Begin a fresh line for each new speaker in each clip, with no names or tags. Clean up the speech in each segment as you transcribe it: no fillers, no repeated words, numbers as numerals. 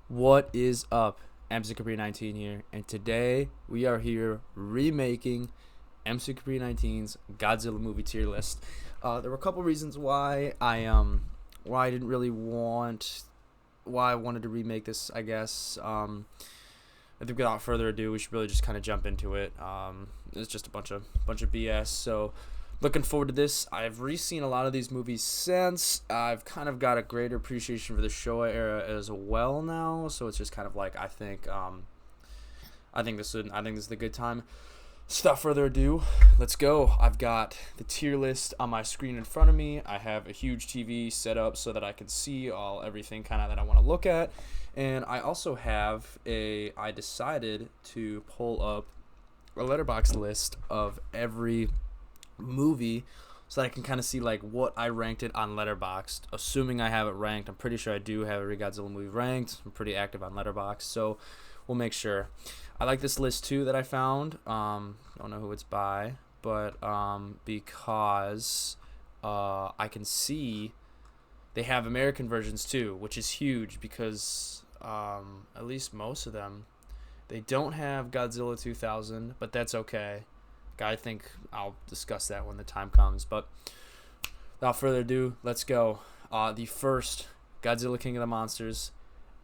What is up? MCCAPRI19 here, and today we are here remaking MCCAPRI19's Godzilla movie tier list. There were a couple reasons why I didn't really want why I wanted to remake this. I guess I think without further ado, we should really just kind of jump into it. It's just a bunch of BS. So looking forward to this. I've re-seen a lot of these movies since. I've kind of got a greater appreciation for the Showa era as well now. So it's just kind of like I think this is the good time. So without further ado, let's go. I've got the tier list on my screen in front of me. I have a huge TV set up so that I can see everything kind of that I want to look at. And I also have I decided to pull up a letterbox list of every movie so that I can kind of see like what I ranked it on Letterboxd. Assuming I have it ranked, I'm pretty sure I do have every Godzilla movie ranked. I'm pretty active on Letterboxd, so we'll make sure. I like this list too that I found. Don't know who it's by, but because I can see they have American versions too, which is huge because at least most of them, they don't have Godzilla 2000, but that's okay. I think I'll discuss that when the time comes. But without further ado, let's go. The first, Godzilla King of the Monsters,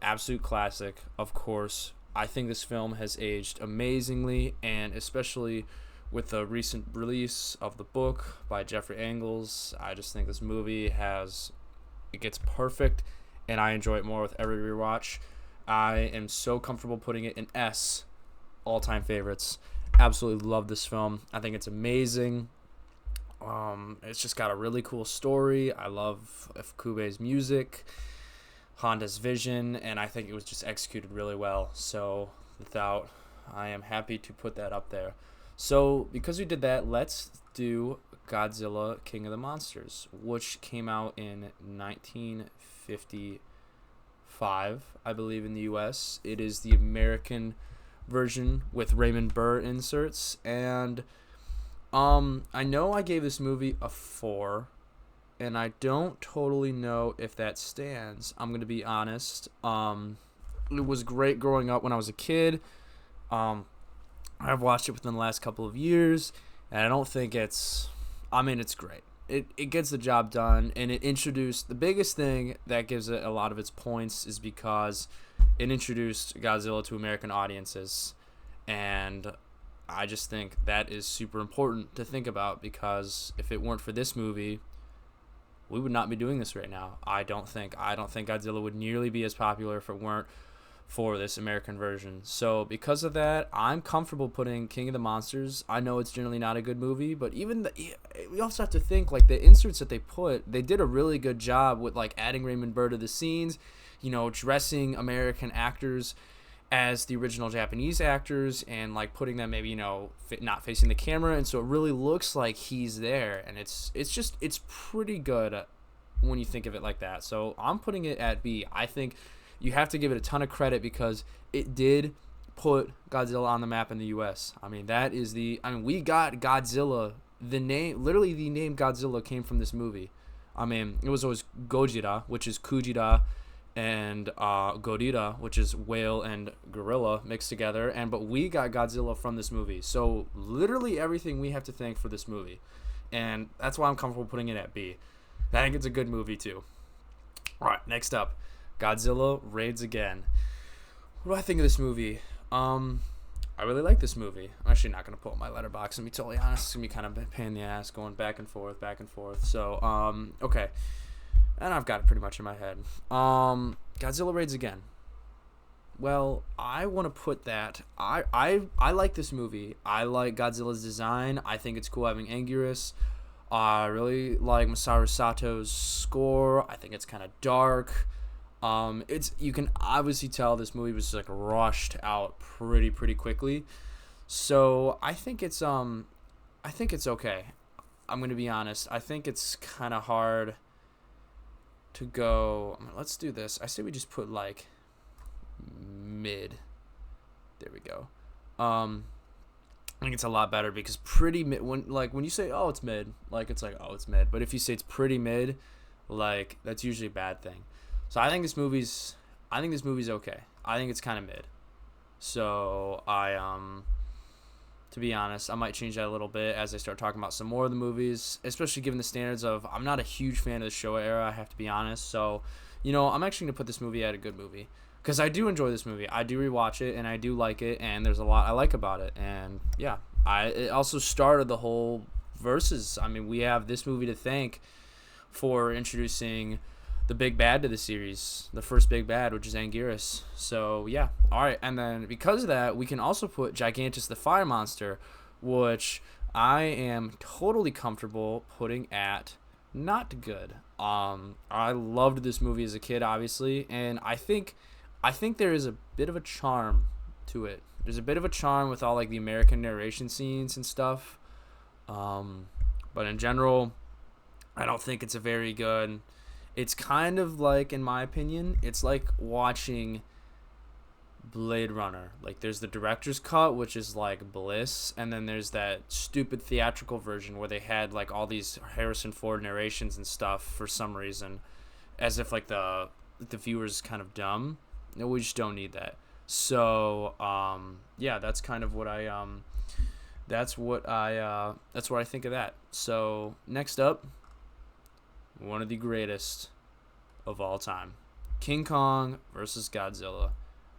absolute classic, of course. I think this film has aged amazingly, and especially with the recent release of the book by Jeffrey Angles, I just think this movie it gets perfect, and I enjoy it more with every rewatch. I am so comfortable putting it in S, all-time favorites. Absolutely love this film. I think it's amazing. It's just got a really cool story. I love Kube's music, Honda's vision, and I think it was just executed really well. So I am happy to put that up there. So because we did that, let's do Godzilla King of the Monsters, which came out in 1955, I believe, in the U.S. It is the American version with Raymond Burr inserts, and I know I gave this movie a 4, and I don't totally know if that stands. I'm gonna be honest. It was great growing up when I was a kid. I've watched it within the last couple of years, and I don't think it's great. It gets the job done, and it introduced the biggest thing that gives it a lot of its points is because it introduced Godzilla to American audiences, and I just think that is super important to think about, because if it weren't for this movie, we would not be doing this right now. I don't think Godzilla would nearly be as popular if it weren't for this American version. So because of that, I'm comfortable putting King of the Monsters. I know it's generally not a good movie, but we also have to think like the inserts that they did a really good job with like adding Raymond Burr to the scenes, dressing American actors as the original Japanese actors, and like putting them maybe not facing the camera, and so it really looks like he's there, and it's pretty good when you think of it like that. So I'm putting it at B. I think you have to give it a ton of credit because it did put Godzilla on the map in the U.S. We got Godzilla. The name Godzilla came from this movie. It was always Gojira, which is Kujira, and Godira, which is whale and gorilla mixed together. But we got Godzilla from this movie. So literally everything we have to thank for this movie. And that's why I'm comfortable putting it at B. I think it's a good movie too. All right, next up, Godzilla Raids Again. What do I think of this movie? I really like this movie. I'm actually not going to pull up my letterbox, and be totally honest. It's going to be kind of a pain in the ass going back and forth. So, okay. And I've got it pretty much in my head. Godzilla Raids Again. Well, I want to put that. I like this movie. I like Godzilla's design. I think it's cool having Anguirus. I really like Masaru Sato's score. I think it's kind of dark. You can obviously tell this movie was like rushed out pretty quickly. So I think it's okay. I'm gonna be honest. I think it's kind of hard to go. Let's do this. I say we just put like mid. There we go. I think it's a lot better because pretty mid. When you say it's mid, it's mid. But if you say it's pretty mid, that's usually a bad thing. So I think this movie's okay. I think it's kind of mid. So to be honest, I might change that a little bit as I start talking about some more of the movies, especially given the standards of I'm not a huge fan of the Showa era, I have to be honest. So, I'm actually going to put this movie at a good movie because I do enjoy this movie. I do rewatch it, and I do like it, and there's a lot I like about it. And, yeah, it also started the whole versus. I mean, we have this movie to thank for introducing the big bad to the series, the first big bad, which is Anguirus. So, yeah. All right. And then because of that, we can also put Gigantus the Fire Monster, which I am totally comfortable putting at not good. I loved this movie as a kid, obviously, and I think there is a bit of a charm to it. There's a bit of a charm with all, like, the American narration scenes and stuff. But in general, I don't think it's a very good... It's kind of like, in my opinion, it's like watching Blade Runner. Like, there's the director's cut, which is like bliss, and then there's that stupid theatrical version where they had like all these Harrison Ford narrations and stuff for some reason, as if like the viewer's kind of dumb. No, we just don't need that. So, yeah, that's kind of what that's what I think of that. So, next up, one of the greatest of all time, King Kong versus Godzilla.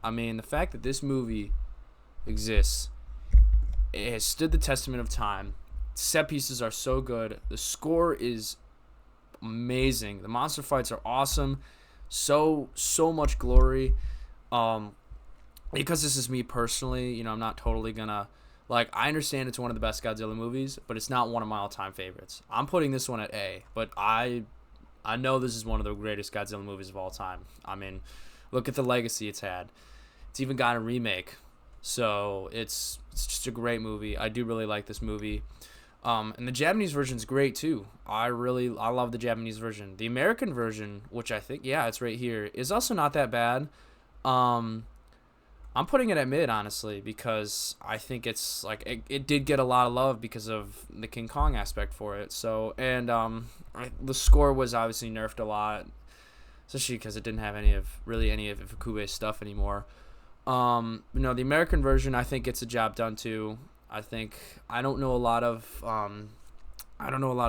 I mean, the fact that this movie exists, it has stood the testament of time. Set pieces are so good. The score is amazing. The monster fights are awesome. So much glory. Because this is me personally, I'm not totally gonna... Like, I understand it's one of the best Godzilla movies, but it's not one of my all-time favorites. I'm putting this one at A, but I know this is one of the greatest Godzilla movies of all time. I mean, look at the legacy it's had. It's even got a remake. So, it's just a great movie. I do really like this movie. And the Japanese version's great, too. I love the Japanese version. The American version, which I think, yeah, it's right here, is also not that bad. I'm putting it at mid, honestly, because I think it's like it did get a lot of love because of the King Kong aspect for it. So, and the score was obviously nerfed a lot, especially because it didn't have any of Ikube's stuff anymore. The American version, I think gets a job done too. I don't know a lot of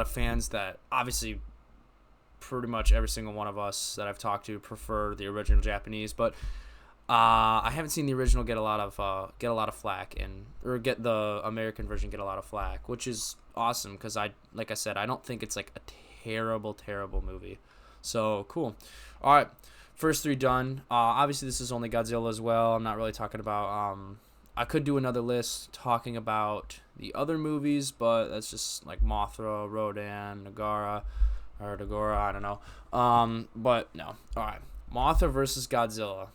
fans that, obviously pretty much every single one of us that I've talked to prefer the original Japanese, but I haven't seen the original get a lot of flack, or get the American version get a lot of flack, which is awesome because like I said, I don't think it's like a terrible movie. So cool. All right, first three done. Obviously this is only Godzilla as well. I'm not really talking about. I could do another list talking about the other movies, but that's just like Mothra, Rodan, Nagara, I don't know. But no. All right, Mothra versus Godzilla.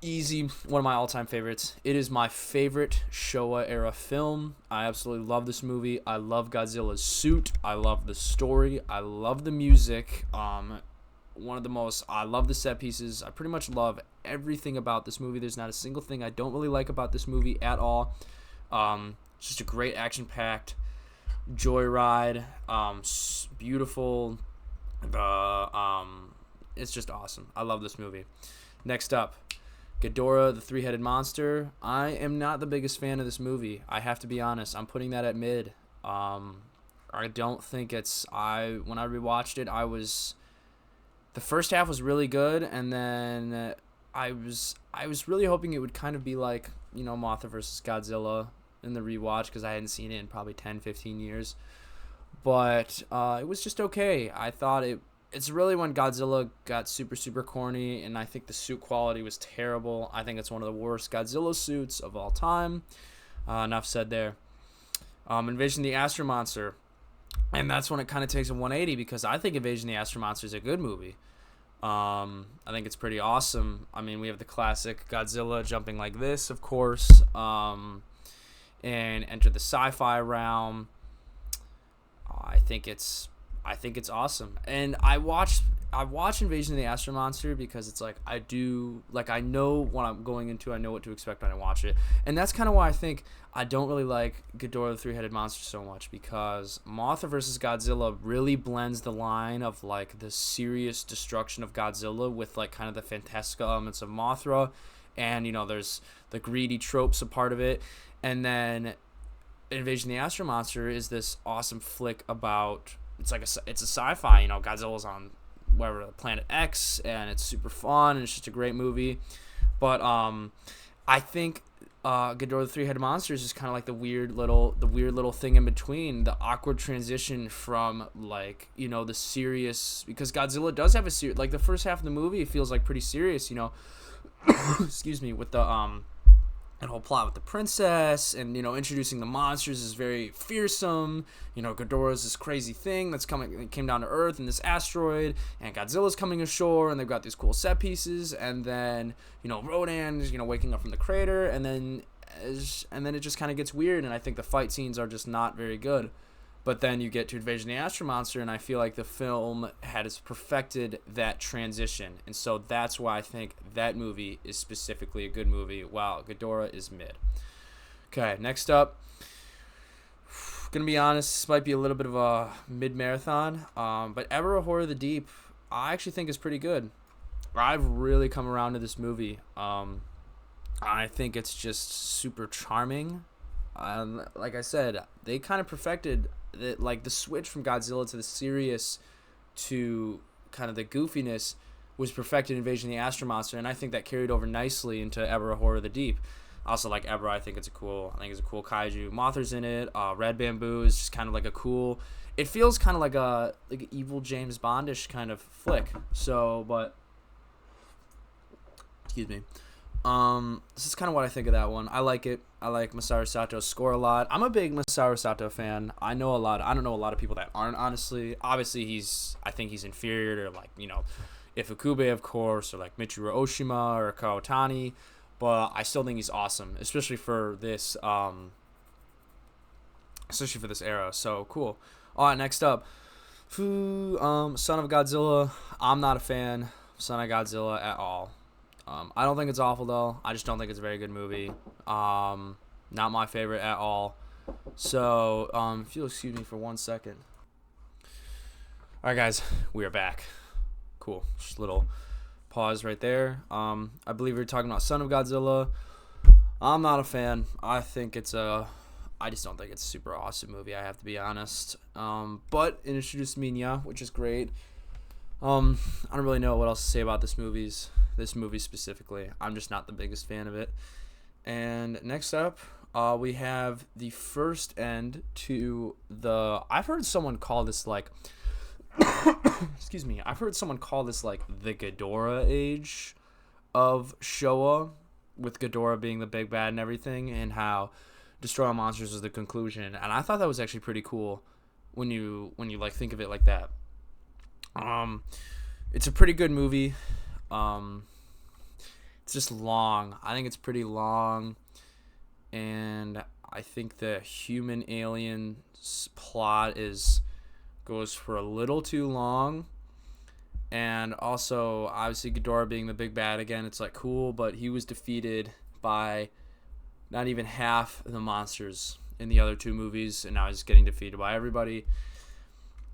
Easy, one of my all-time favorites. It is my favorite Showa era film. I absolutely love this movie. I love Godzilla's suit. I love the story. I love the music. I love the set pieces. I pretty much love everything about this movie. There's not a single thing I don't really like about this movie at all. It's just a great action-packed joyride. Beautiful. It's just awesome. I love this movie. Next up, Ghidorah, the three-headed monster. I am not the biggest fan of this movie. I have to be honest. I'm putting that at mid. I don't think it's... When I rewatched it, the first half was really good, and then I was really hoping it would kind of be like, Mothra versus Godzilla in the rewatch, because I hadn't seen it in probably 10, 15 years. But it was just okay. I thought it's really when Godzilla got super, super corny, and I think the suit quality was terrible. I think it's one of the worst Godzilla suits of all time. Enough said there. Invasion of the Astro Monster. And that's when it kind of takes a 180, because I think Invasion of the Astro Monster is a good movie. I think it's pretty awesome. I mean, we have the classic Godzilla jumping like this, of course, and enter the sci-fi realm. I think it's awesome. And I I watch Invasion of the Astro Monster because it's like I know what I'm going into. I know what to expect when I watch it, and that's kind of why I think I don't really like Ghidorah the Three-Headed Monster so much, because Mothra versus Godzilla really blends the line of like the serious destruction of Godzilla with like kind of the fantastical elements of Mothra, and there's the greedy tropes a part of it, and then Invasion of the Astro Monster is this awesome flick about it's a sci-fi. Godzilla's on whatever planet X, and it's super fun, and it's just a great movie. But I think Ghidorah the Three-Headed Monster is just kind of like the weird little thing in between, the awkward transition from like the serious, because Godzilla does have a serious, like the first half of the movie it feels like pretty serious, excuse me, with the and whole plot with the princess, and introducing the monsters is very fearsome. Ghidorah's this crazy thing came down to Earth in this asteroid, and Godzilla's coming ashore, and they've got these cool set pieces, and then Rodan is waking up from the crater, and then it just kind of gets weird, and I think the fight scenes are just not very good. But then you get to Invasion of the Astro Monster, and I feel like the film has perfected that transition. And so that's why I think that movie is specifically a good movie, while Ghidorah is mid. Okay, next up. Gonna be honest, this might be a little bit of a mid-marathon. But Ever a Horror of the Deep, I actually think is pretty good. I've really come around to this movie. I think it's just super charming. Like I said, they kind of perfected the switch from Godzilla to the serious to kind of the goofiness was perfected in Invasion of the Astro Monster, and I think that carried over nicely into Ever a Horror of the Deep. I also like Ever. I think it's a cool kaiju. Mothra's in it. Red Bamboo is just kind of like a cool. It feels kind of like an evil James Bondish kind of flick. So, but excuse me. This is kind of what I think of that one. I like it. I like Masaru Sato's score a lot. I'm a big Masaru Sato fan. I don't know a lot of people that aren't, honestly. Obviously, I think he's inferior to, like, Ifukube, of course, or like Michiru Oshima or Kawatani, but I still think he's awesome, especially for this era. So cool. All right, next up, Son of Godzilla. I'm not a fan of Son of Godzilla at all. I don't think it's awful, though. I just don't think it's a very good movie. Not my favorite at all. So, if you'll excuse me for 1 second. All right, guys, we are back. Cool. Just a little pause right there. I believe we were talking about Son of Godzilla. I'm not a fan. I just don't think it's a super awesome movie, I have to be honest. But it introduced Minya, which is great. I don't really know what else to say about this movie specifically. I'm just not the biggest fan of it. And next up, we have the first end to the... I've heard someone call this like... excuse me. I've heard someone call this like the Ghidorah age of Showa, with Ghidorah being the big bad and everything, and how Destroy All Monsters is the conclusion. And I thought that was actually pretty cool when you like think of it like that. It's a pretty good movie. It's just long. I think it's pretty long, and I think the human alien plot goes for a little too long. And also, obviously, Ghidorah being the big bad again, it's like cool, but he was defeated by not even half the monsters in the other two movies, and now he's getting defeated by everybody.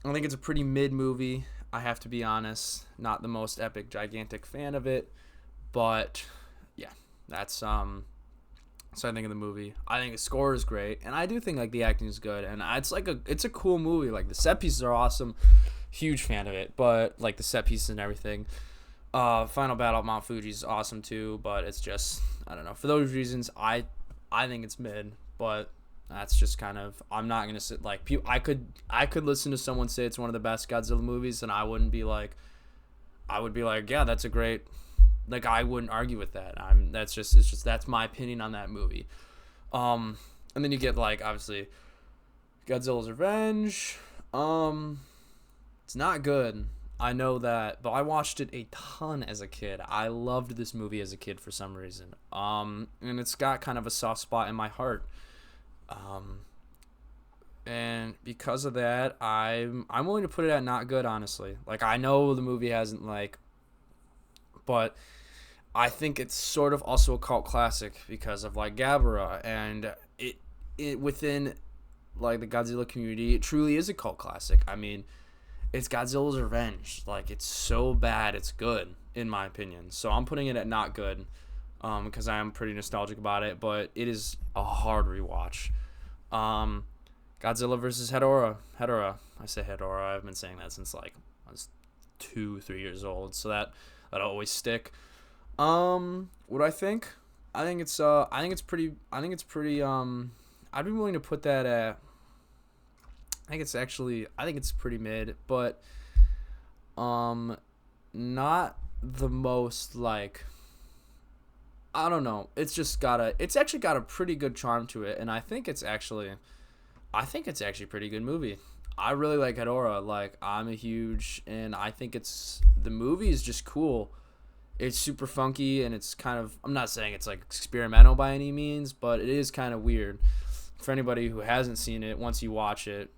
I think it's a pretty mid movie, I have to be honest. Not the most epic, gigantic fan of it, but yeah, that's so I think of the movie. I think the score is great, and I do think like the acting is good, and it's a cool movie. Like the set pieces are awesome, huge fan of it. But like the set pieces and everything, Final Battle at Mount Fuji is awesome too. But it's just, I don't know, for those reasons I think it's mid. But that's just kind of, I'm not gonna sit like I could listen to someone say it's one of the best Godzilla movies, and I would be like, yeah, that's a great. Like, I wouldn't argue with that. That's my opinion on that movie. And then you get, like, obviously, Godzilla's Revenge. It's not good. I know that, but I watched it a ton as a kid. I loved this movie as a kid for some reason. And it's got kind of a soft spot in my heart. And because of that, I'm willing to put it at not good, honestly. Like, I know the movie hasn't, like, but I think it's sort of also a cult classic because of, like, Gabara, and it within, like, the Godzilla community, it truly is a cult classic. I mean, it's Godzilla's revenge. Like, it's so bad it's good, in my opinion. So I'm putting it at not good, because I am pretty nostalgic about it, but it is a hard rewatch. Um, Godzilla versus Hedorah. Hedorah. I say Hedorah. I've been saying that since, like, I was 2, 3 years old. So that'll always stick. What do I think? I think it's pretty. I'd be willing to put that at. I think it's pretty mid, but not the most, like, I don't know. It's actually got a pretty good charm to it, and I think it's actually a pretty good movie. I really like Hedorah. Like, and I think the movie is just cool. It's super funky, and it's kind of, I'm not saying it's, like, experimental by any means, but it is kind of weird. For anybody who hasn't seen it, once you watch it,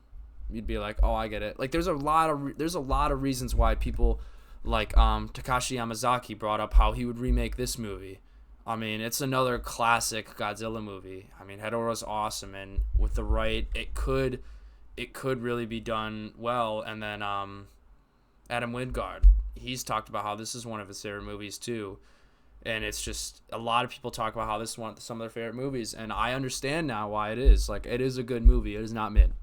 you'd be like, oh, I get it. Like, there's a lot of reasons why people like Takashi Yamazaki brought up how he would remake this movie. I mean, it's another classic Godzilla movie. I mean, Hedorah's awesome, and with the right, it could really be done well. And then Adam Wingard, he's talked about how this is one of his favorite movies too. And it's just, a lot of people talk about how this is some of their favorite movies, and I understand now why it is. Like, it is a good movie. It is not mid.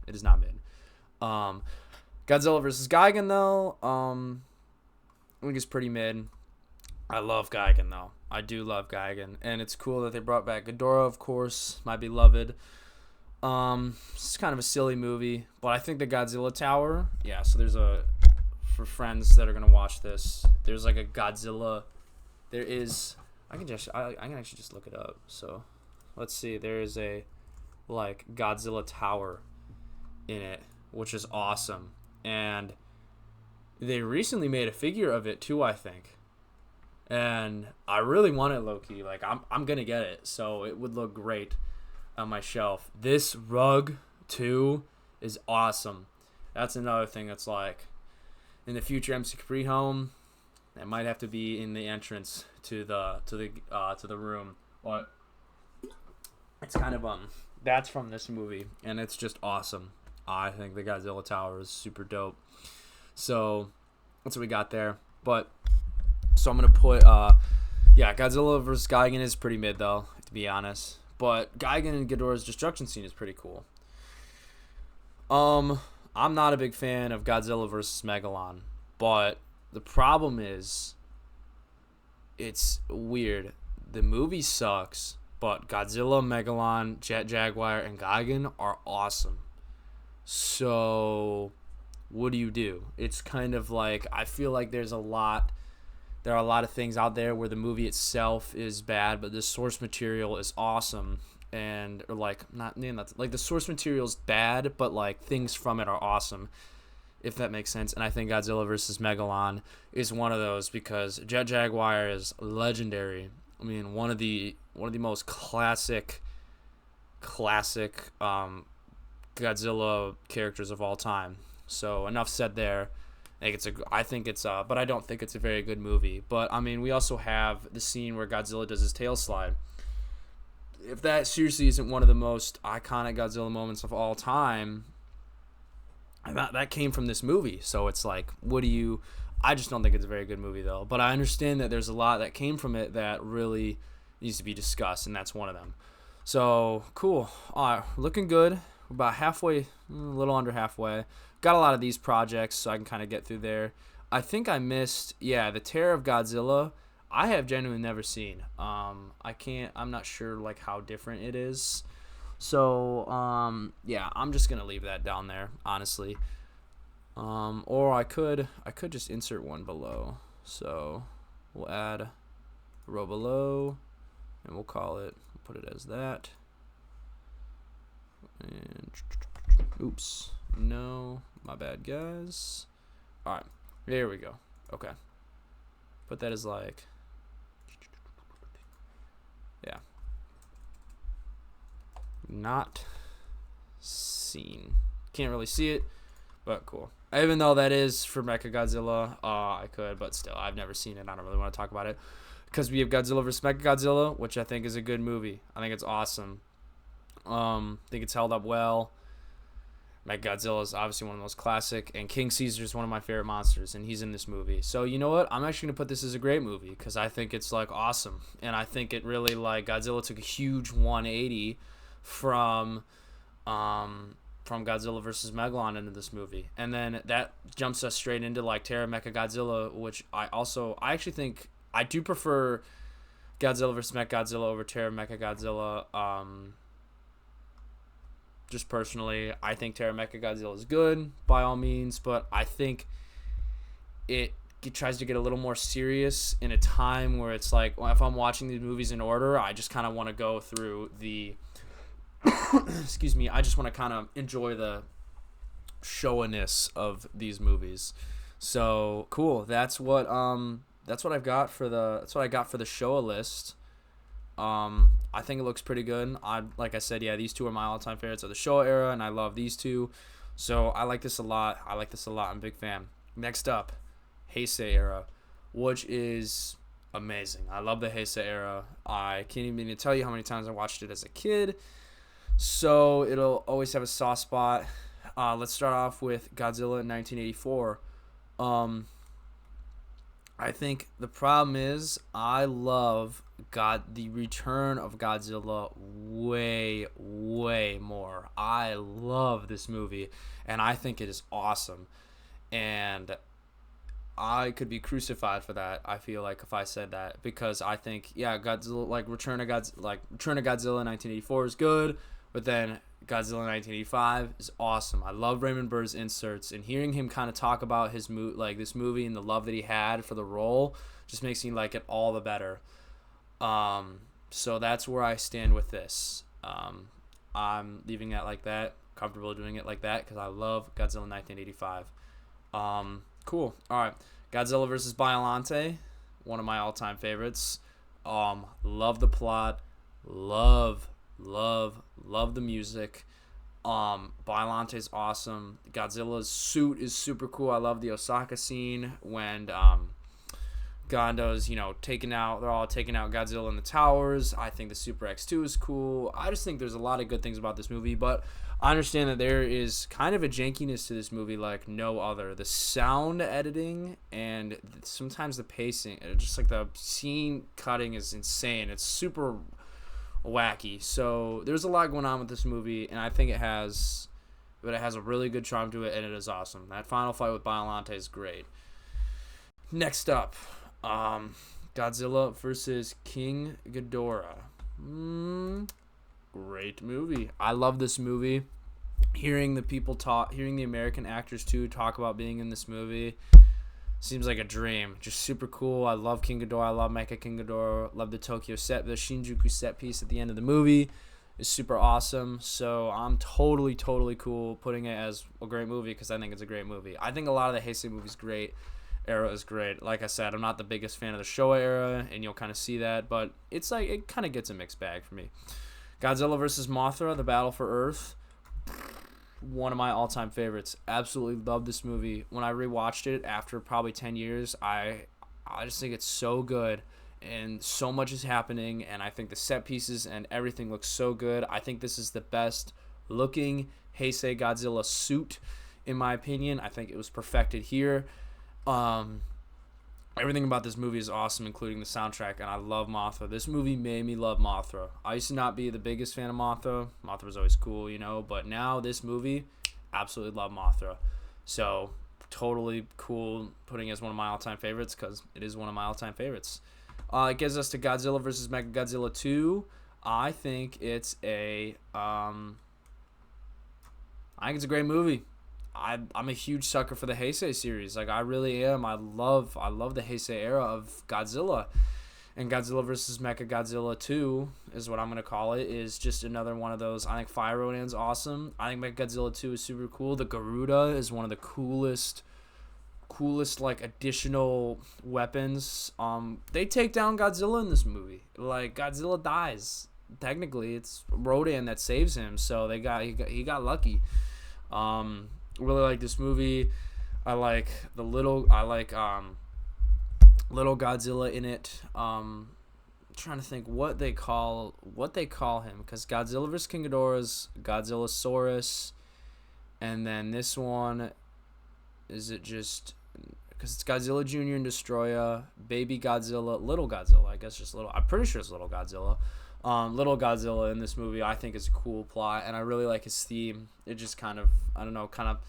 Godzilla versus Gigan, though, I think it's pretty mid. I love Gigan, though. I do love Gigan, and it's cool that they brought back Ghidorah, of course, my beloved. It's kind of a silly movie, but I think the Godzilla Tower, yeah, so for friends that are going to watch this, there's like a Godzilla, there is, I can actually just look it up, so, let's see, there is a, like, Godzilla Tower in it, which is awesome, and they recently made a figure of it too, I think. And I really want it, low-key. Like, I'm going to get it, so it would look great on my shelf. This rug, too, is awesome. That's another thing that's, like, in the future MCCAPRI home, it might have to be in the entrance to the room. But it's kind of, that's from this movie, and it's just awesome. I think the Godzilla Tower is super dope. So, that's what we got there. But, so I'm going to put, Godzilla vs. Gigan is pretty mid, though, to be honest. But Gigan and Ghidorah's destruction scene is pretty cool. I'm not a big fan of Godzilla vs. Megalon. But the problem is, it's weird. The movie sucks, but Godzilla, Megalon, Jet Jaguar, and Gigan are awesome. So, what do? It's kind of like, I feel like there are a lot of things out there where the movie itself is bad, but the source material is awesome. And, or like, like the source material is bad, but like things from it are awesome, if that makes sense. And I think Godzilla vs. Megalon is one of those, because Jet Jaguar is legendary. I mean, one of the most classic Godzilla characters of all time. So enough said there. But I don't think it's a very good movie. But I mean, we also have the scene where Godzilla does his tail slide. If that seriously isn't one of the most iconic Godzilla moments of all time, that came from this movie. So it's like, I just don't think it's a very good movie, though. But I understand that there's a lot that came from it that really needs to be discussed, and that's one of them. So, cool. All right, looking good. We're about halfway, a little under halfway. Got a lot of these projects, so I can kind of get through there. I think I missed, the Terror of Godzilla. I have genuinely never seen. I'm not sure, like, how different it is. So, I'm just going to leave that down there, honestly. Or I could just insert one below. So, we'll add a row below, and we'll put it as that. And, oops, no, my bad, guys. All right, there we go. Okay, put that as like, not seen. Can't really see it, but cool. Even though that is for Mechagodzilla, I could, but still, I've never seen it. I don't really want to talk about it because we have Godzilla vs. Mechagodzilla, which I think is a good movie. I think it's awesome. I think it's held up well. Mechagodzilla is obviously one of the most classic, and King Caesar is one of my favorite monsters, and he's in this movie. So you know what? I'm actually gonna put this as a great movie because I think it's like awesome, and I think it really like Godzilla took a huge 180 from Godzilla versus Megalon into this movie, and then that jumps us straight into like Terra Mechagodzilla, which I actually think I do prefer Godzilla versus Mechagodzilla over Terra Mechagodzilla. Just personally, I think Terra Mechagodzilla is good by all means, but I think it tries to get a little more serious in a time where it's like, well, if I'm watching these movies in order, I just kind of want to go through the excuse me, I just want to kind of enjoy the show-ness of these movies. So cool. That's what I've got for the Showa list. I think it looks pretty good. Like I said, yeah, these two are my all-time favorites of the Showa era, and I love these two. So I like this a lot. I'm a big fan. Next up, Heisei era, which is amazing. I love the Heisei era. I can't even tell you how many times I watched it as a kid. So it'll always have a soft spot. Let's start off with Godzilla in 1984. I think the problem is I love the return of Godzilla way, way more. I love this movie, and I think it is awesome. And I could be crucified for that, I feel like, if I said that, because I think, yeah, Godzilla, Return of Godzilla in 1984 is good, but then Godzilla 1985 is awesome. I love Raymond Burr's inserts, and hearing him kind of talk about this movie and the love that he had for the role just makes me like it all the better. So that's where I stand with this. I'm leaving it like that, comfortable doing it like that, because I love Godzilla 1985. Cool. All right, Godzilla vs. Biollante, one of my all-time favorites. Love the plot, love the music. Biolante's awesome. Godzilla's suit is super cool. I love the Osaka scene when Gondo's, they're all taking out Godzilla in the towers. I think the Super X2 is cool. I just think there's a lot of good things about this movie, but I understand that there is kind of a jankiness to this movie like no other. The sound editing and sometimes the pacing, just like the scene cutting is insane. It's super wacky. So there's a lot going on with this movie, and I think it has a really good charm to it, and it is awesome. That final fight with Biollante is great. Next up, Godzilla versus King Ghidorah. Great movie. I love this movie. Hearing the American actors too talk about being in this movie seems like a dream. Just super cool. I love King Ghidorah. I love Mecha King Ghidorah. Love the the Shinjuku set piece at the end of the movie is super awesome. So I'm totally cool putting it as a great movie because I think it's a great movie. I think a lot of the Heisei movies era is great. Like I said, I'm not the biggest fan of the Showa era, and you'll kind of see that, but it's like it kind of gets a mixed bag for me. Godzilla vs. Mothra, The Battle for Earth. One of my all-time favorites. Absolutely love this movie. When I rewatched it after probably 10 years, I just think it's so good, and so much is happening, and I think the set pieces and everything looks so good. I think this is the best looking Heisei Godzilla suit, in my opinion. I think it was perfected here. Everything about this movie is awesome, including the soundtrack, and I love Mothra. This movie made me love Mothra. I used to not be the biggest fan of Mothra. Mothra was always cool, but now this movie, absolutely love Mothra. So, totally cool putting it as one of my all-time favorites because it is one of my all-time favorites. It gives us to Godzilla vs. Mechagodzilla 2. I think it's a great movie. I'm a huge sucker for the Heisei series. Like, I really am. I love the Heisei era of Godzilla. And Godzilla vs. Mechagodzilla 2 is what I'm going to call it, is just another one of those. I think Fire Rodan's awesome. I think Mechagodzilla 2 is super cool. The Garuda is one of the coolest like additional weapons. They take down Godzilla in this movie. Like, Godzilla dies. technically it's Rodan that saves him, so he got lucky. Really like this movie. I like little Godzilla in it. Trying to think what they call him, because Godzilla vs King Ghidorah's Godzillasaurus, and then this one, is it just because it's Godzilla Jr. and Destroya, Baby Godzilla, Little Godzilla, I guess just little. I'm pretty sure it's Little Godzilla. Little Godzilla in this movie, I think, is a cool plot, and I really like his theme. It just kind of, I don't know, kind of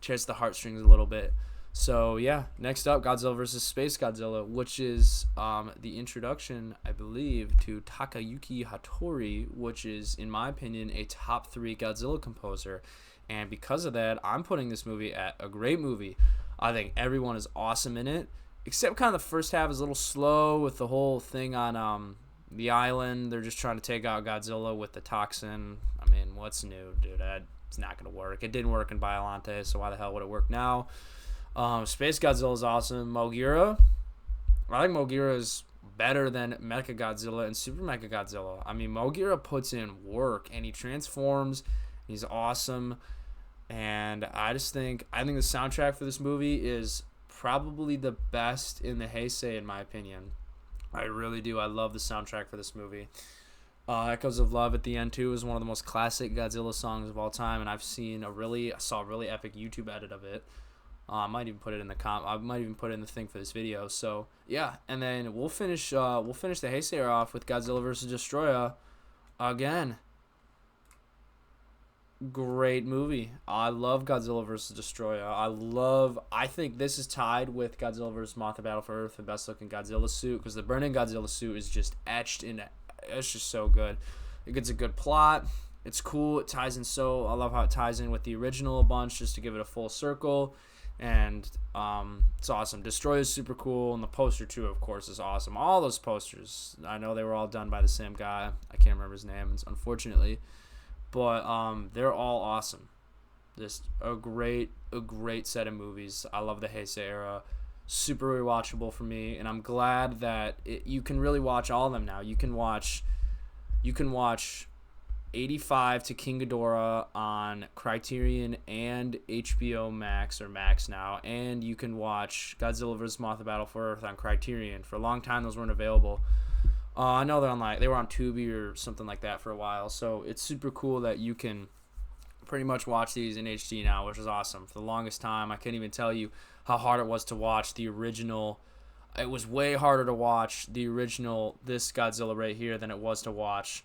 chased the heartstrings a little bit. So yeah, next up, Godzilla vs. Space Godzilla, which is the introduction, I believe, to Takayuki Hattori, which is, in my opinion, a top 3 Godzilla composer. And because of that, I'm putting this movie at a great movie. I think everyone is awesome in it, except kind of the first half is a little slow with the whole thing on the island. They're just trying to take out Godzilla with the toxin. I mean, what's new, dude? It's not going to work. It didn't work in Biollante, so why the hell would it work now? Space Godzilla is awesome. Mogira, I think Mogira is better than Mechagodzilla and Super Mechagodzilla. I mean, Mogira puts in work, and he transforms. He's awesome, and I think the soundtrack for this movie is probably the best in the Heisei, in my opinion. I really do. I love the soundtrack for this movie. Echoes of Love at the end too is one of the most classic Godzilla songs of all time, and I saw a really epic YouTube edit of it. I might even put it in the thing for this video. So yeah, and then we'll finish the Heisei off with Godzilla vs. Destroya. Again, great movie. I love Godzilla vs. Destroya. I think this is tied with Godzilla vs. Mothra Battle for Earth, the best looking Godzilla suit, because the burning Godzilla suit is just etched in. It's just so good. It gets a good plot. It's cool. It ties in I love how it ties in with the original a bunch, just to give it a full circle. And it's awesome. Destroy is super cool, and the poster too, of course, is awesome. All those posters, I know they were all done by the same guy. I can't remember his name, unfortunately, but they're all awesome. Just a great set of movies. I love the Heisei era. Super rewatchable for me, and I'm glad that you can really watch all of them now. You can watch 85 to King Ghidorah on Criterion and HBO Max, or Max now, and you can watch Godzilla vs. Mothra Battle for Earth on Criterion. For a long time, those weren't available. I know they were on Tubi or something like that for a while, so it's super cool that you can pretty much watch these in HD now, which is awesome. For the longest time, I couldn't even tell you how hard it was to watch the original. It was way harder to watch the original, this Godzilla right here, than it was to watch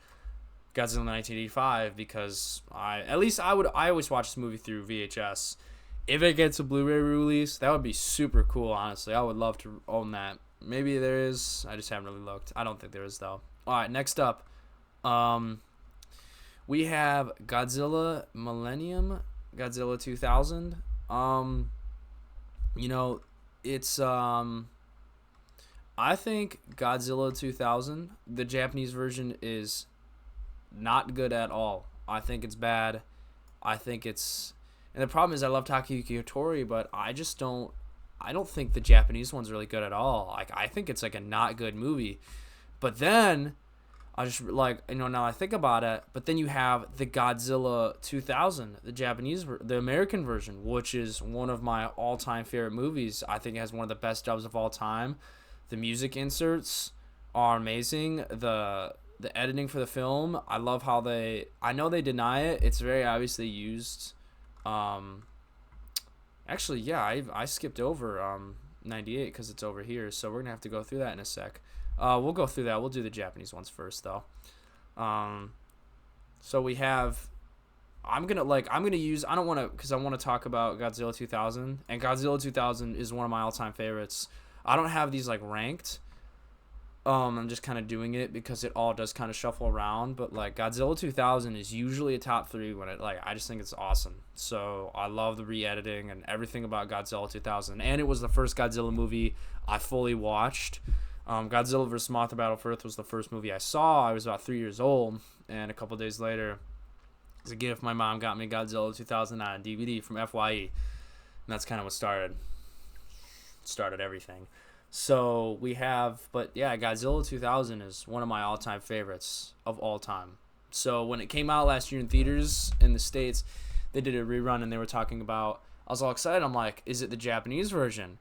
Godzilla 1985, because I always watch this movie through VHS. If it gets a Blu-ray release, that would be super cool, honestly. I would love to own that. Maybe there is. I just haven't really looked. I don't think there is, though. All right, next up, we have Godzilla Millennium, Godzilla 2000. It's I think Godzilla 2000, the Japanese version, is not good at all. I think it's bad. And the problem is, I love Takayuki Hattori, but I don't think the Japanese one's really good at all. Like, I think it's like a not good movie. But then I just now I think about it, but then you have the Godzilla 2000, the American version, which is one of my all-time favorite movies. I think it has one of the best dubs of all time. The music inserts are amazing. The editing for the film, I love how I know they deny it. It's very obviously used. Actually, yeah, I skipped over 98 because it's over here, so we're going to have to go through that in a sec. We'll go through that. We'll do the Japanese ones first, though. So we have, I don't want to, because I want to talk about Godzilla 2000, and Godzilla 2000 is one of my all-time favorites. I don't have these ranked. I'm just kind of doing it because it all does kind of shuffle around, but Godzilla 2000 is usually a top 3 when I just think it's awesome. So I love the re-editing and everything about Godzilla 2000, and it was the first Godzilla movie I fully watched. Godzilla vs. Mothra Battle for Earth was the first movie I saw. I was about 3 years old, and a couple days later, as a gift, my mom got me Godzilla 2000 on DVD from FYE, and that's kind of what started everything. So we have, but yeah, Godzilla 2000 is one of my all-time favorites of all time. So when it came out last year in theaters in the States, they did a rerun and they were talking about, I was all excited. I'm like, is it the Japanese version?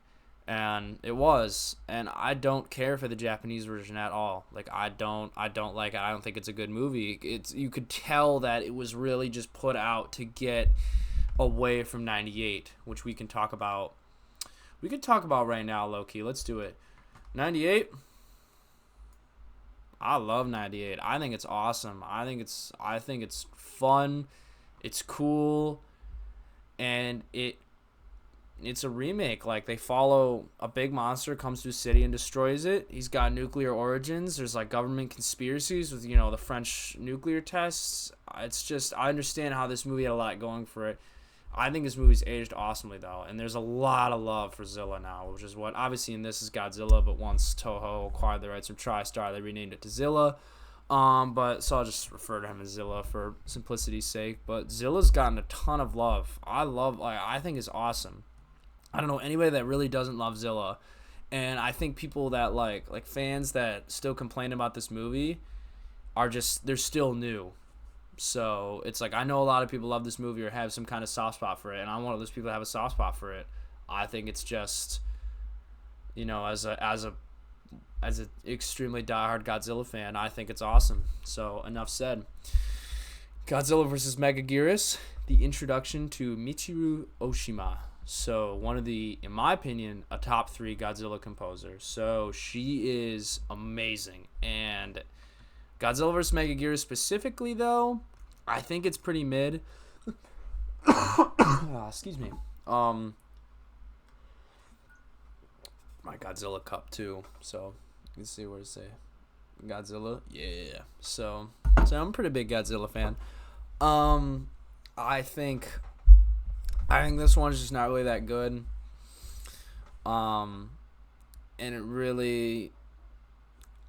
And it was. And I don't care for the Japanese version at all. Like I don't like it. I don't think it's a good movie. You could tell that it was really just put out to get away from 98, which we can talk about. We could talk about right now, low-key. Let's do it. 98. I love 98. I think it's awesome. I think it's fun. It's cool. And it's a remake. Like, they follow a big monster comes to a city and destroys it. He's got nuclear origins. There's like government conspiracies with, the French nuclear tests. It's just, I understand how this movie had a lot going for it. I think this movie's aged awesomely, though, and there's a lot of love for Zilla now, which is what, obviously in this is Godzilla, but once Toho acquired the rights from TriStar, they renamed it to Zilla, so I'll just refer to him as Zilla for simplicity's sake, but Zilla's gotten a ton of love. I think it's awesome. I don't know anybody that really doesn't love Zilla, and I think people that like fans that still complain about this movie they're still new. So it's like, I know a lot of people love this movie or have some kind of soft spot for it, and I'm one of those people that have a soft spot for it. I think it's just, as a extremely diehard Godzilla fan, I think it's awesome. So enough said. Godzilla vs. Megaguirus, the introduction to Michiru Oshima. So one of the, in my opinion, a top 3 Godzilla composer. So she is amazing, and Godzilla vs. Megaguirus specifically, though, I think it's pretty mid. Excuse me. My Godzilla cup, too. So, you can see where to say. Godzilla? Yeah. So I'm a pretty big Godzilla fan. I think this one is just not really that good. And it really,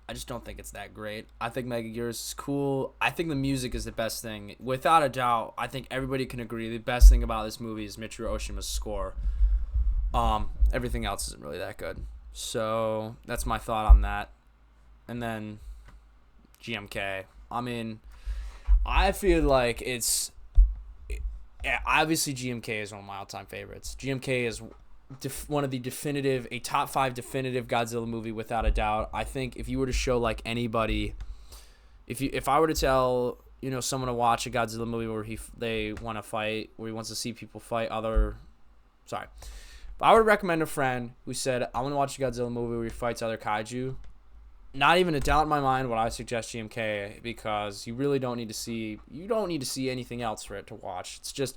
I just don't think it's that great. I think Megaguirus is cool. I think the music is the best thing. Without a doubt, I think everybody can agree the best thing about this movie is Michiru Oshima's score. Everything else isn't really that good. So that's my thought on that. And then GMK. I mean, I feel like obviously GMK is one of my all-time favorites. GMK is one of a top 5 definitive Godzilla movie without a doubt. I think if you were to show like anybody, if I were to tell someone to watch a Godzilla movie where they want to fight, where he wants to see people fight if I would recommend a friend who said I want to watch a Godzilla movie where he fights other kaiju, not even a doubt in my mind would I suggest GMK, because you really don't need to see anything else for it to watch. It's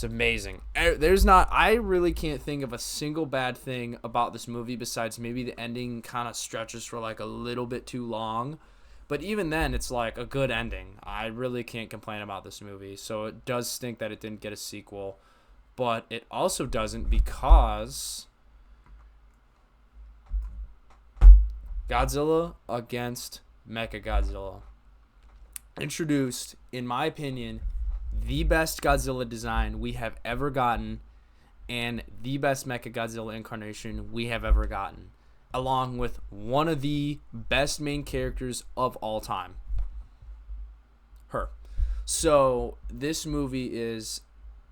amazing. I really can't think of a single bad thing about this movie besides maybe the ending kind of stretches for like a little bit too long. But even then, it's like a good ending. I really can't complain about this movie. So it does stink that it didn't get a sequel. But it also doesn't, because Godzilla against Mechagodzilla introduced, in my opinion, the best Godzilla design we have ever gotten, and the best Mechagodzilla incarnation we have ever gotten, along with one of the best main characters of all time, her. So this movie is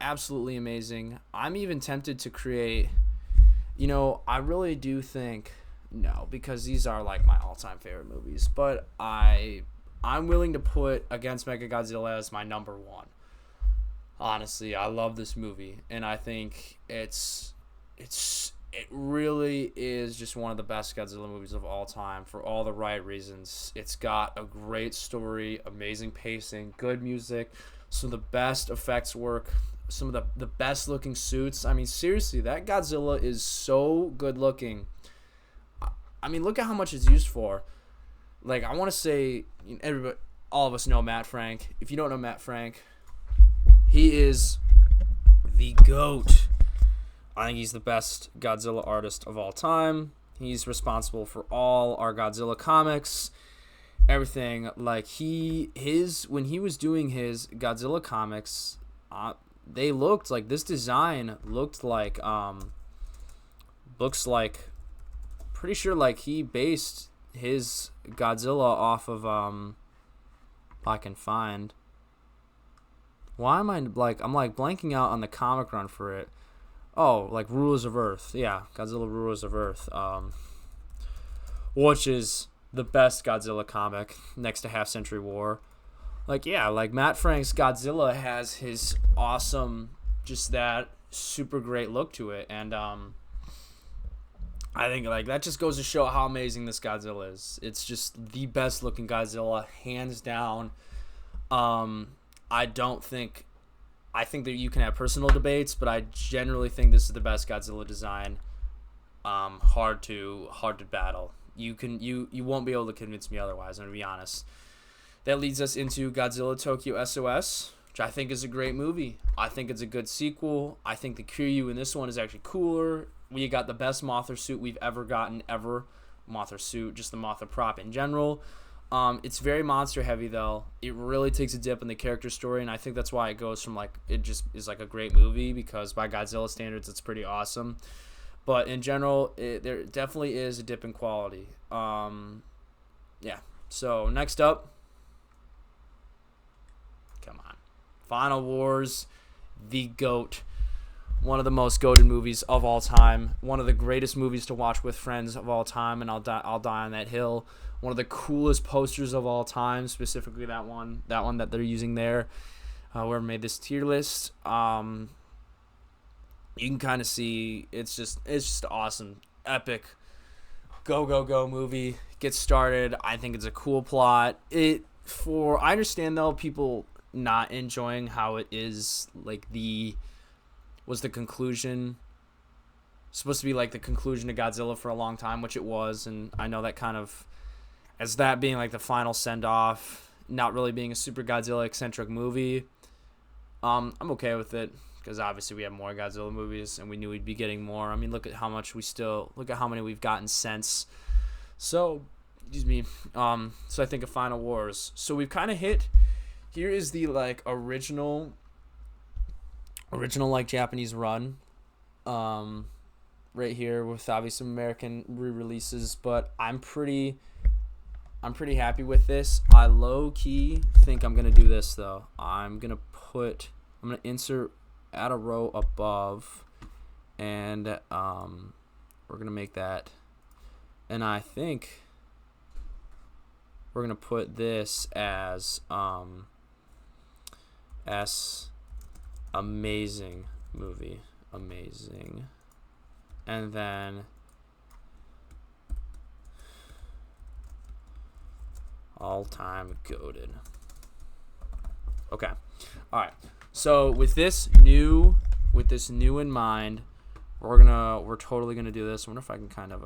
absolutely amazing. I'm even tempted to create, I really do think, no, because these are like my all-time favorite movies, but I'm willing to put Against Mechagodzilla as my number 1. Honestly, I love this movie, and I think it really is just one of the best Godzilla movies of all time for all the right reasons. It's got a great story, amazing pacing, good music, some of the best effects work, some of the best looking suits. I mean, seriously, that Godzilla is so good looking. I mean, look at how much it's used for. Like, I want to say, everybody, all of us know Matt Frank. If you don't know Matt Frank, he is the GOAT. I think he's the best Godzilla artist of all time. He's responsible for all our Godzilla comics, everything. Like, when he was doing his Godzilla comics, they looked like, this design looks like pretty sure like he based his Godzilla off of if I can find. Why am I like I'm like blanking out on the comic run for it. Oh, like Rulers of Earth. Yeah, Godzilla Rulers of Earth. Which is the best Godzilla comic next to Half Century War. Like, yeah, like Matt Frank's Godzilla has his awesome, just that super great look to it. And I think like that just goes to show how amazing this Godzilla is. It's just the best looking Godzilla, hands down. I think that you can have personal debates, but I generally think this is the best Godzilla design. Hard to battle. You won't be able to convince me otherwise. I'm gonna be honest. That leads us into Godzilla Tokyo SOS, which I think is a great movie. I think it's a good sequel. I think the Kiryu in this one is actually cooler. We got the best Mothra suit we've ever gotten ever. Mothra suit, just the Mothra prop in general. It's very monster heavy though. It really takes a dip in the character story, and I think that's why it goes from like it just is like a great movie, because by Godzilla standards it's pretty awesome. But in general, there definitely is a dip in quality. Yeah. So next up, come on, Final Wars, the GOAT. One of the most goated movies of all time. One of the greatest movies to watch with friends of all time, and I'll die on that hill. One of the coolest posters of all time, specifically that one that they're using there. Whoever made this tier list, you can kind of see it's just awesome, epic, go movie. Get started. I think it's a cool plot. I understand though people not enjoying how it is like was the conclusion supposed to be like the conclusion to Godzilla for a long time, which it was, and I know that kind of as that being like the final send off, not really being a super Godzilla eccentric movie. I'm okay with it because obviously we have more Godzilla movies and we knew we'd be getting more. I mean, look at how many we've gotten since. So, excuse me. So I think of Final Wars. So we've kind of hit. Here is the like original like Japanese run, right here with obviously some American re-releases, but I'm pretty happy with this. I low key think I'm gonna do this though. I'm gonna insert add a row above, and we're gonna make that, and I think we're gonna put this as amazing movie, amazing, and then all time goated. Okay, all right. So with this new in mind, we're totally gonna do this. I wonder if I can kind of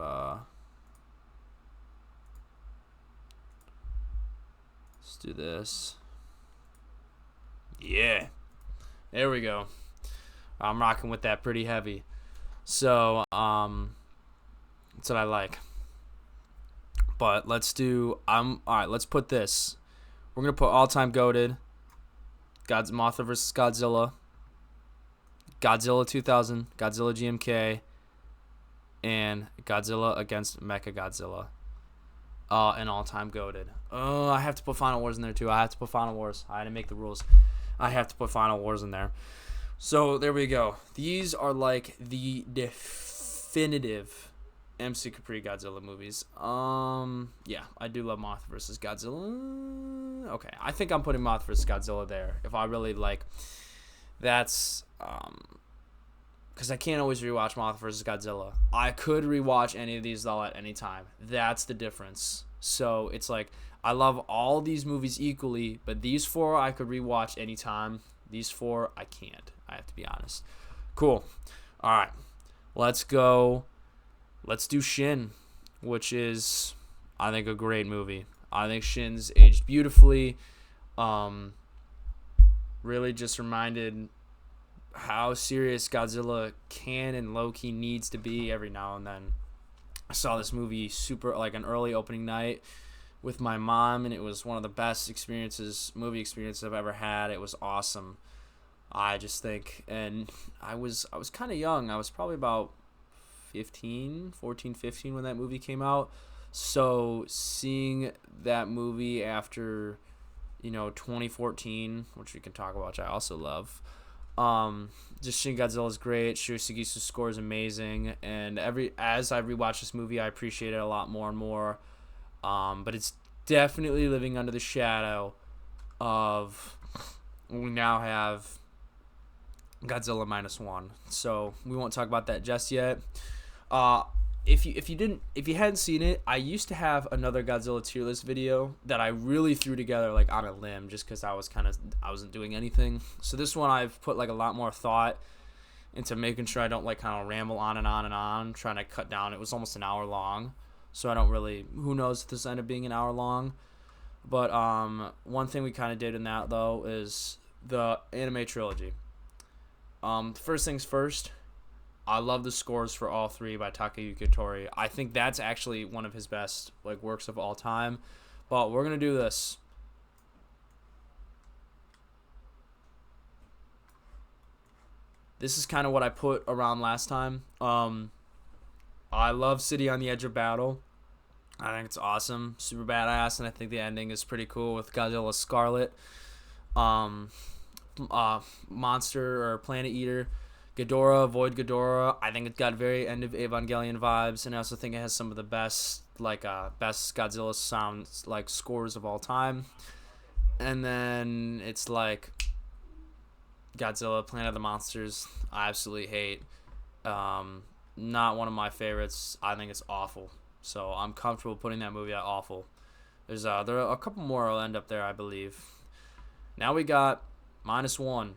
let's do this. Yeah. There we go. I'm rocking with that pretty heavy. So, that's what I like. But let's do alright, let's put this. We're gonna put all-time goated. Mothra vs. Godzilla. Godzilla 2000, Godzilla GMK, and Godzilla against Mechagodzilla. And all-time goated. Oh, I have to put Final Wars in there too. I have to put Final Wars. I had to make the rules. I have to put Final Wars in there. So there we go. These are like the definitive MCCAPRI Godzilla movies. Yeah, I do love Mothra vs. Godzilla. Okay, I think I'm putting Mothra vs. Godzilla there. If I really like, that's because I can't always rewatch Mothra vs. Godzilla. I could rewatch any of these though at any time. That's the difference. So it's like I love all these movies equally, but these four I could rewatch anytime. These four I can't. I have to be honest. Cool. All right. Let's go. Let's do Shin, which is, I think, a great movie. I think Shin's aged beautifully. Really just reminded how serious Godzilla can and low-key needs to be every now and then. I saw this movie like an early opening night with my mom, and it was one of the best movie experiences I've ever had. It was awesome. I just think, and I was kind of young. I was probably about 14, 15 when that movie came out. So seeing that movie after, 2014, which we can talk about, which I also love. Just Shin Godzilla is great. Shirogisu's score is amazing, and as I rewatch this movie, I appreciate it a lot more and more. But it's definitely living under the shadow of we now have Godzilla -1. So we won't talk about that just yet. If you hadn't seen it, I used to have another Godzilla tier list video that I really threw together like on a limb just because I wasn't doing anything. So this one I've put like a lot more thought into making sure I don't like kind of ramble on and on and on, trying to cut down. It was almost an hour long, so I don't really. Who knows if this ended up being an hour long? But one thing we kind of did in that though is the anime trilogy. First things first. I love the scores for all three by Takayuki Tori. I think that's actually one of his best like works of all time. But we're gonna do this. This is kind of what I put around last time. I love City on the Edge of Battle. I think it's awesome, super badass, and I think the ending is pretty cool with Godzilla Scarlet, Monster or Planet Eater. Ghidorah, Void Ghidorah, I think it's got very End of Evangelion vibes, and I also think it has some of the best Godzilla sounds, like, scores of all time. And then it's like Godzilla, Planet of the Monsters, I absolutely hate. Not one of my favorites. I think it's awful. So I'm comfortable putting that movie at awful. There are a couple more will end up there, I believe. Now we got -1.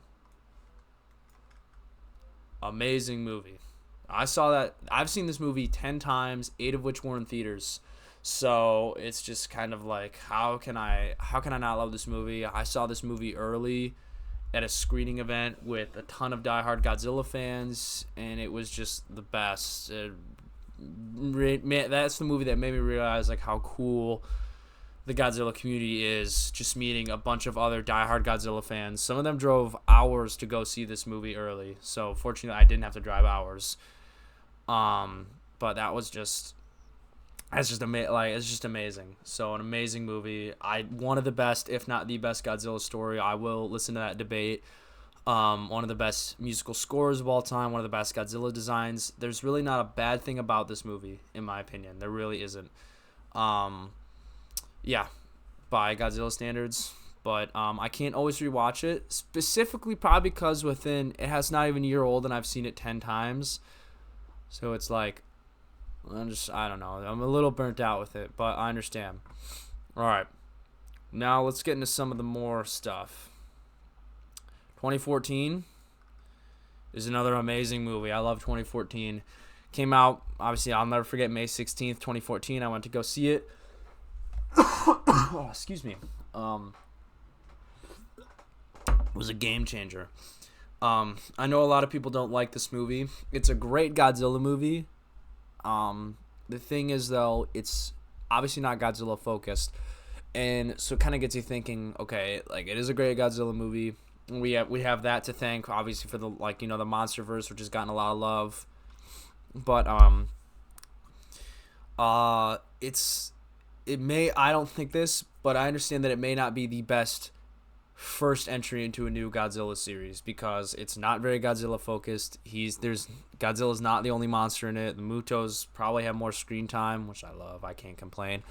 Amazing movie. I've seen this movie 10 times, 8 of which were in theaters. So it's just kind of like, how can I not love this movie? I saw this movie early at a screening event with a ton of diehard Godzilla fans, and it was just the best. That's the movie that made me realize like how cool the Godzilla community is, just meeting a bunch of other diehard Godzilla fans. Some of them drove hours to go see this movie early, so fortunately I didn't have to drive hours. But it's just amazing. So an amazing movie. One of the best, if not the best Godzilla story. I will listen to that debate. One of the best musical scores of all time. One of the best Godzilla designs. There's really not a bad thing about this movie, in my opinion. There really isn't. Yeah, by Godzilla standards, but I can't always rewatch it, specifically probably because it has not even a year old and I've seen it 10 times, so it's like, I don't know, I'm a little burnt out with it, but I understand. Alright, now let's get into some of the more stuff. 2014 is another amazing movie. I love 2014. Came out, obviously, I'll never forget May 16th, 2014. I went to go see it. Oh, excuse me. It was a game changer. I know a lot of people don't like this movie. It's a great Godzilla movie. The thing is, though, it's obviously not Godzilla focused, and so it kind of gets you thinking. Okay, like it is a great Godzilla movie. We have that to thank, obviously, for the the MonsterVerse, which has gotten a lot of love. But I don't think this, but I understand that it may not be the best first entry into a new Godzilla series because it's not very Godzilla focused. Godzilla's not the only monster in it. The Mutos probably have more screen time, which I love. I can't complain.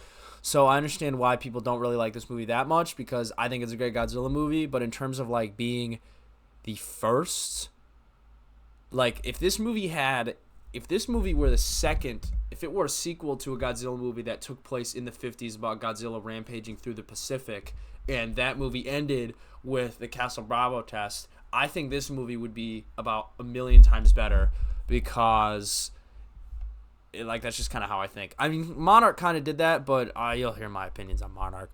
So I understand why people don't really like this movie that much because I think it's a great Godzilla movie, but in terms of like being the first, like if this movie were the second, if it were a sequel to a Godzilla movie that took place in the 50s about Godzilla rampaging through the Pacific, and that movie ended with the Castle Bravo test, I think this movie would be about a million times better because that's just kind of how I think. I mean, Monarch kind of did that, but you'll hear my opinions on Monarch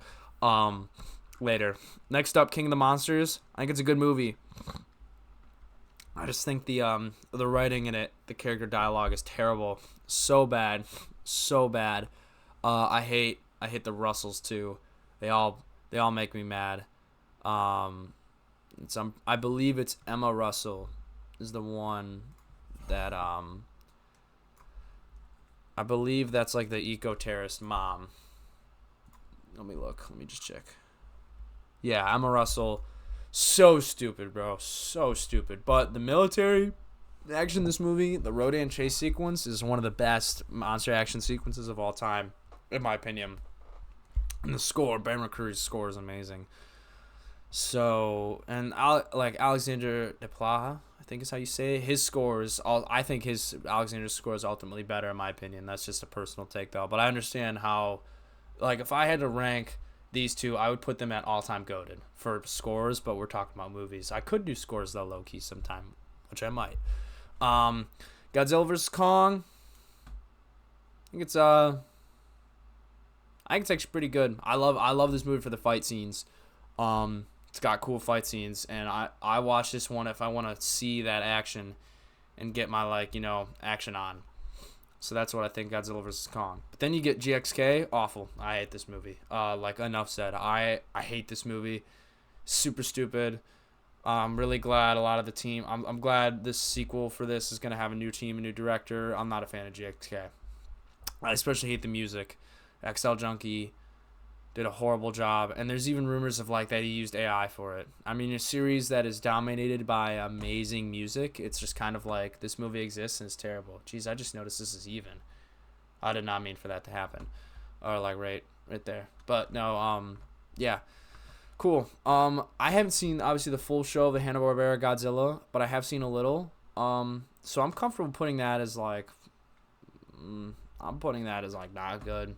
later. Next up, King of the Monsters. I think it's a good movie. I just think the writing in it, the character dialogue is terrible, so bad. I hate the Russells too. They all make me mad. I believe it's Emma Russell is the one that I believe that's like the eco-terrorist mom. Let me look. Let me just check. Yeah, Emma Russell. So stupid, bro. So stupid. But the military action in this movie, the Rodan chase sequence, is one of the best monster action sequences of all time, in my opinion. And the score, Ben McCreary's score is amazing. So, and Alexander Desplat, I think is how you say it. His score is I think Alexander's score is ultimately better in my opinion. That's just a personal take though. But I understand how, like, if I had to rank these two, I would put them at all-time goated for scores. But we're talking about movies. I could do scores though, low key sometime, which I might. Godzilla vs Kong. I think it's actually pretty good. I love this movie for the fight scenes. It's got cool fight scenes, and I watch this one if I want to see that action and get my action on. So that's what I think Godzilla vs Kong. But then you get GXK, awful. I hate this movie. Enough said. I hate this movie. Super stupid. I'm really glad a lot of the team. I'm glad this sequel for this is gonna have a new team, a new director. I'm not a fan of GXK. I especially hate the music. XL Junkie did a horrible job, and there's even rumors of that he used AI for it. I mean, a series that is dominated by amazing music, it's just kind of like this movie exists and it's terrible. Jeez, I just noticed this is even. I did not mean for that to happen, or right there. But no, yeah, cool. I haven't seen obviously the full show of the Hanna-Barbera Godzilla, but I have seen a little. So I'm comfortable putting that as not good.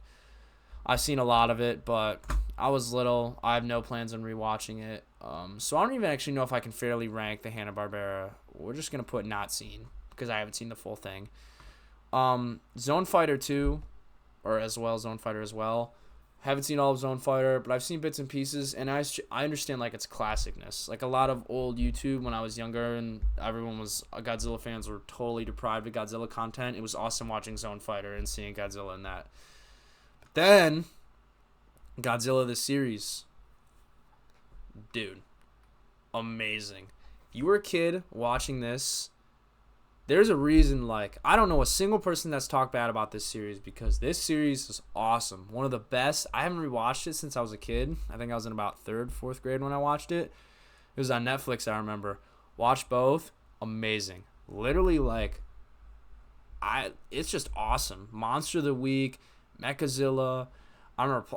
I've seen a lot of it, but I was little. I have no plans on rewatching it. So I don't even actually know if I can fairly rank the Hanna-Barbera. We're just going to put not seen because I haven't seen the full thing. Zone Fighter 2, or as well, Zone Fighter as well. Haven't seen all of Zone Fighter, but I've seen bits and pieces, and I understand its classicness. A lot of old YouTube when I was younger and everyone was Godzilla fans were totally deprived of Godzilla content. It was awesome watching Zone Fighter and seeing Godzilla in that. Then, Godzilla the series. Dude, amazing. You were a kid watching this. There's a reason, I don't know a single person that's talked bad about this series because this series is awesome. One of the best. I haven't rewatched it since I was a kid. I think I was in about 3rd, 4th grade when I watched it. It was on Netflix, I remember. Watched both. Amazing. Literally, it's just awesome. Monster of the Week. Mechazilla.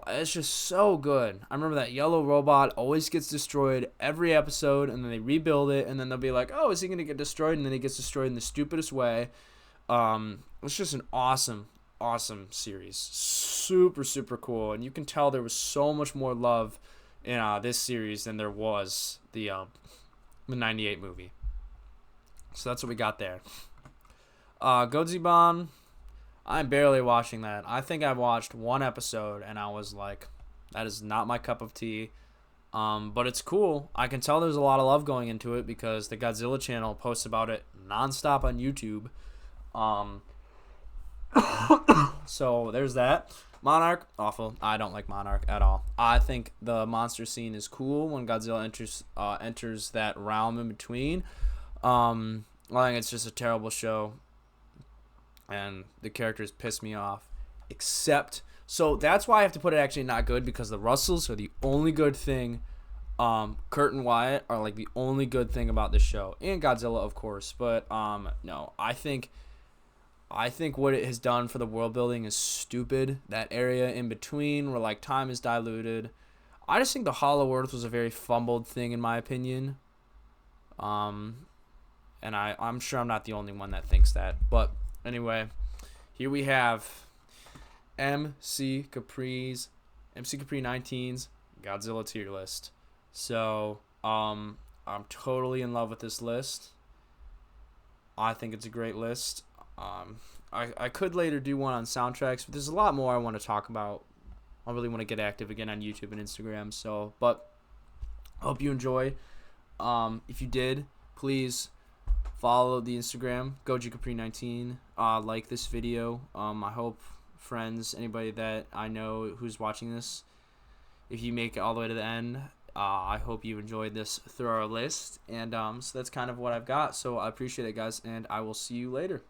It's just so good. I remember that yellow robot always gets destroyed every episode, and then they rebuild it, and then they'll be like, oh, is he going to get destroyed? And then he gets destroyed in the stupidest way. It's just an awesome, awesome series. Super, super cool. And you can tell there was so much more love in this series than there was the 98 movie. So that's what we got there. Godzilla. I'm barely watching that. I think I've watched one episode, and I was like, that is not my cup of tea. But it's cool. I can tell there's a lot of love going into it because the Godzilla channel posts about it nonstop on YouTube. So there's that. Monarch, awful. I don't like Monarch at all. I think the monster scene is cool when Godzilla enters that realm in between. I think it's just a terrible show. And the characters piss me off. So that's why I have to put it actually not good because the Russells are the only good thing. Kurt and Wyatt are the only good thing about this show. And Godzilla, of course. But no, I think what it has done for the world building is stupid. That area in between where time is diluted. I just think the Hollow Earth was a very fumbled thing in my opinion. And I'm sure I'm not the only one that thinks that. But anyway, here we have MCCAPRI19'S Godzilla tier list. So, I'm totally in love with this list. I think it's a great list. I could later do one on soundtracks, but there's a lot more I want to talk about. I really want to get active again on YouTube and Instagram. So, but I hope you enjoy. If you did, please follow the Instagram, GoJCapri19. Like this video. I hope friends, anybody that I know who's watching this, if you make it all the way to the end, I hope you enjoyed this thorough list. And so that's kind of what I've got. So I appreciate it, guys, and I will see you later.